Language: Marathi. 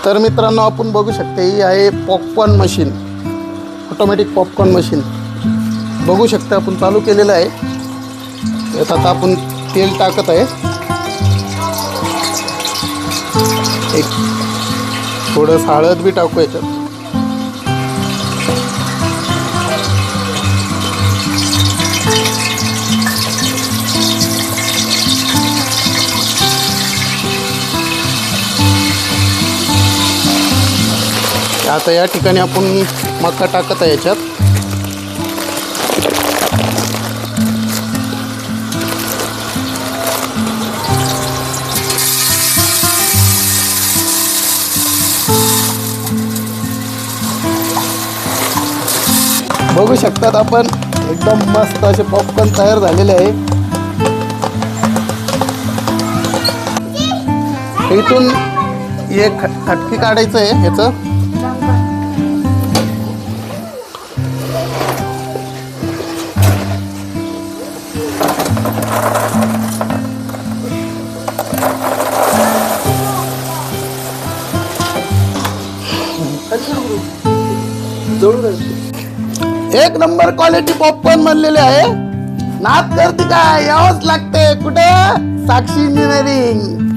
तर मित्रांनो, आपण बघू शकता ही आहे popcorn machine, automatic popcorn machine. बघू शकता आपण चालू केलेलं आहे. यात आता आपण तेल टाकत आहे. एक थोडं हळद बी टाकू याच्यात. आता या ठिकाणी आपण मका टाकत आहे याच्यात. बघू शकतात आपण, एकदम मस्त असे पॉपकॉर्न तयार झालेले आहे. इथून एक खटकी काढायचं आहे ह्याचं. एक नंबर क्वालिटी पॉपकॉर्न बनलेले आहे. नाद करते काय, यावंच लागते. कुठे? साक्षी इंजिनिअरिंग.